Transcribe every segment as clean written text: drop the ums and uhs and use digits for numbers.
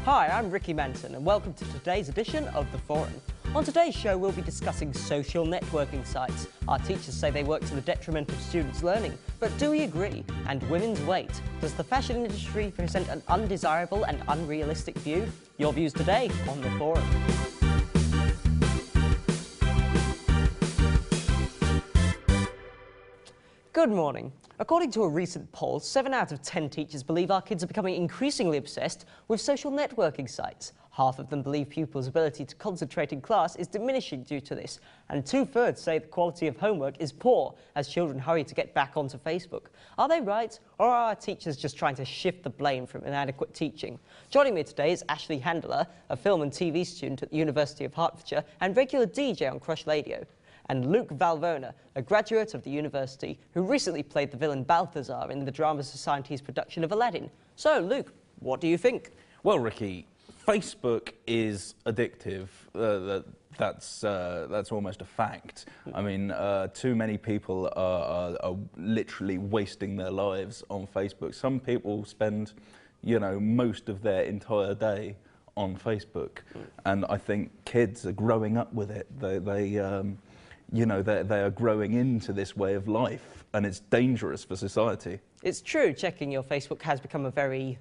Hi, I'm Ricky Manson and welcome to today's edition of The Forum. On today's show we'll be discussing social networking sites. Our teachers say they work to the detriment of students' learning, but do we agree? And women's weight. Does the fashion industry present an undesirable and unrealistic view? Your views today on The Forum. Good morning. According to a recent poll, 7 out of 10 teachers believe our kids are becoming increasingly obsessed with social networking sites. Half of them believe pupils' ability to concentrate in class is diminishing due to this, and 2/3 say the quality of homework is poor as children hurry to get back onto Facebook. Are they right, or are our teachers just trying to shift the blame from inadequate teaching? Joining me today is Ashley Handler, a film and TV student at the University of Hertfordshire and regular DJ on Crush Radio, and Luke Valvona, a graduate of the university who recently played the villain Balthazar in the Drama Society's production of Aladdin. So, Luke, what do you think? Well, Ricky, Facebook is addictive. That's almost a fact. I mean, too many people are literally wasting their lives on Facebook. Some people spend, you know, most of their entire day on Facebook, and I think kids are growing up with it. You know, they are growing into this way of life, and it's dangerous for society. It's true, checking your Facebook has become a very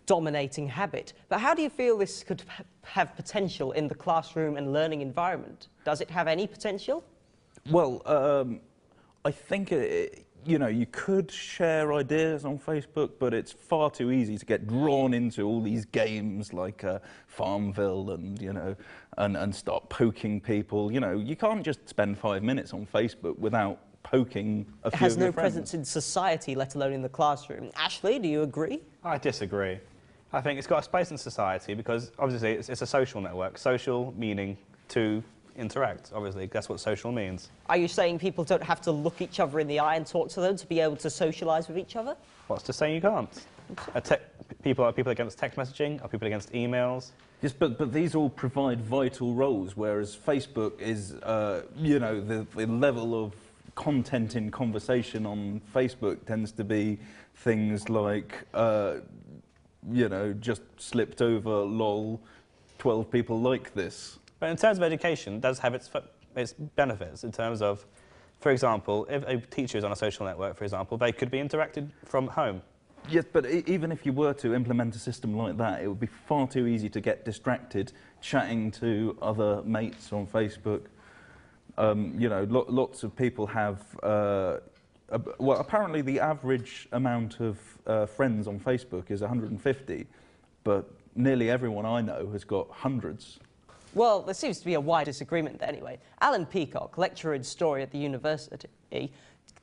dominating habit. But how do you feel this could have potential in the classroom and learning environment? Does it have any potential? Well, I think, you know, you could share ideas on Facebook, but it's far too easy to get drawn into all these games like Farmville and, you know, and start poking people. You know, you can't just spend 5 minutes on Facebook without poking a few of your friends. It has no presence in society, let alone in the classroom. Ashley, do you agree? I disagree. I think it's got a space in society because, obviously, it's a social network. Social meaning to interact, obviously. That's what social means. Are you saying people don't have to look each other in the eye and talk to them to be able to socialise with each other? What's to say you can't? Are people against text messaging? Are people against emails? Yes, but these all provide vital roles, whereas Facebook is, you know, the level of content in conversation on Facebook tends to be things like, you know, just slipped over, lol, 12 people like this. But in terms of education, it does have its benefits in terms of, for example, if a teacher is on a social network, for example, they could be interacted from home. Yes, but even if you were to implement a system like that, it would be far too easy to get distracted chatting to other mates on Facebook. You know, lots of people have... well, apparently the average amount of friends on Facebook is 150, but nearly everyone I know has got hundreds. Well, there seems to be a wide disagreement there anyway. Alan Peacock, lecturer in story at the university,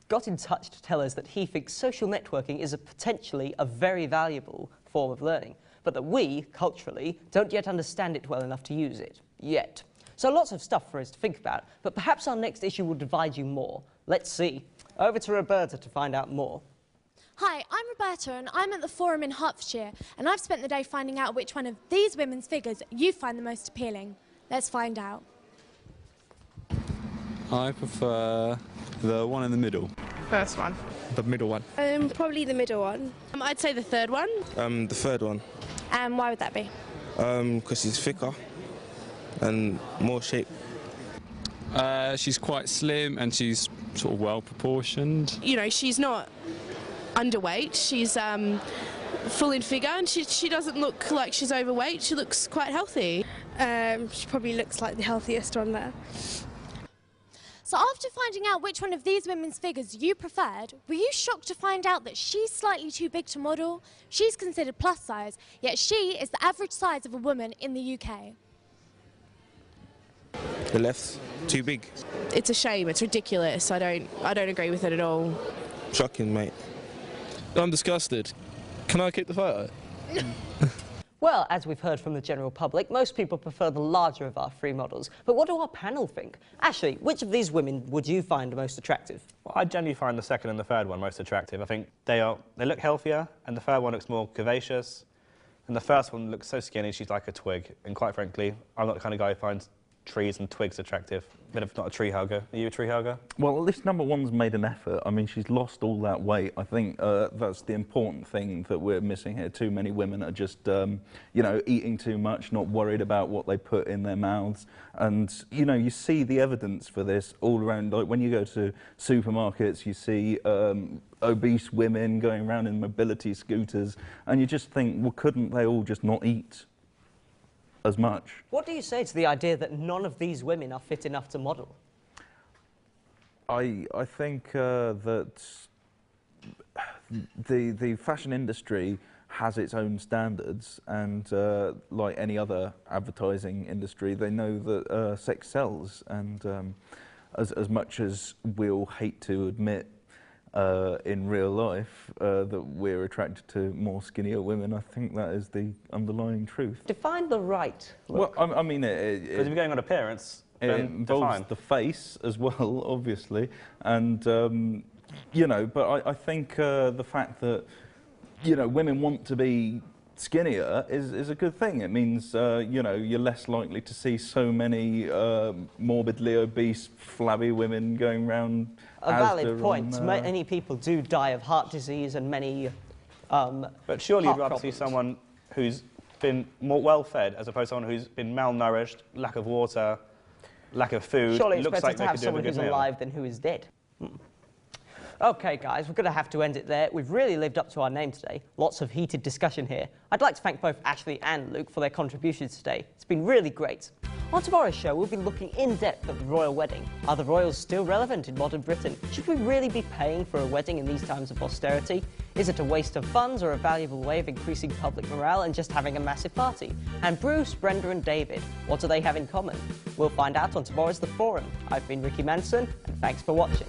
got in touch to tell us that he thinks social networking is potentially a very valuable form of learning, but that we, culturally, don't yet understand it well enough to use it. Yet. So lots of stuff for us to think about, but perhaps our next issue will divide you more. Let's see. Over to Roberta to find out more. Hi, I'm Roberta and I'm at the Forum in Hertfordshire, and I've spent the day finding out which one of these women's figures you find the most appealing. Let's find out. I prefer the one in the middle. First one. The middle one. Probably the middle one. I'd say the third one. The third one. And why would that be? Because she's thicker and more shape. She's quite slim and she's sort of well proportioned. You know, she's not underweight, she's full in figure, and she doesn't look like she's overweight, she looks quite healthy. She probably looks like the healthiest one there. So after finding out which one of these women's figures you preferred, were you shocked to find out that she's slightly too big to model? She's considered plus size, yet she is the average size of a woman in the UK. The left's too big. It's a shame, it's ridiculous, I don't agree with it at all. Shocking, mate. I'm disgusted. Can I keep the photo? Well, as we've heard from the general public, most people prefer the larger of our three models. But what do our panel think? Ashley, which of these women would you find most attractive? Well, I generally find the second and the third one most attractive. I think they look healthier, and the third one looks more curvaceous, and the first one looks so skinny she's like a twig. And quite frankly, I'm not the kind of guy who finds trees and twigs attractive. Bit of not a tree hugger. Are you a tree hugger? Well, at least number one's made an effort. I mean, she's lost all that weight. I think that's the important thing that we're missing here. Too many women are just, you know, eating too much, not worried about what they put in their mouths. And, you know, you see the evidence for this all around. Like when you go to supermarkets, you see obese women going around in mobility scooters, and you just think, well, couldn't they all just not eat as much? What do you say to the idea that none of these women are fit enough to model? I think that the fashion industry has its own standards, and like any other advertising industry, they know that sex sells, and as much as we'll hate to admit in real life that we're attracted to more skinnier women, I think that is the underlying truth. Define the right look. Well, I mean, Because if you're going on appearance, it then involves define. the face as well, obviously, and you know. But I think the fact that, you know, women want to be skinnier is a good thing. It means you know, you're less likely to see so many morbidly obese, flabby women going around. A valid point. Many people do die of heart disease, and many. But surely you'd heart rather see problems. someone who's been more well-fed as opposed to someone who's been malnourished, lack of water, lack of food. Surely it's looks better like to they have could do with someone a good who's meal. alive than who is dead. OK, guys, we're going to have to end it there. We've really lived up to our name today. Lots of heated discussion here. I'd like to thank both Ashley and Luke for their contributions today. It's been really great. On tomorrow's show, we'll be looking in depth at the royal wedding. Are the royals still relevant in modern Britain? Should we really be paying for a wedding in these times of austerity? Is it a waste of funds or a valuable way of increasing public morale and just having a massive party? And Bruce, Brenda and David, what do they have in common? We'll find out on tomorrow's The Forum. I've been Ricky Manson, and thanks for watching.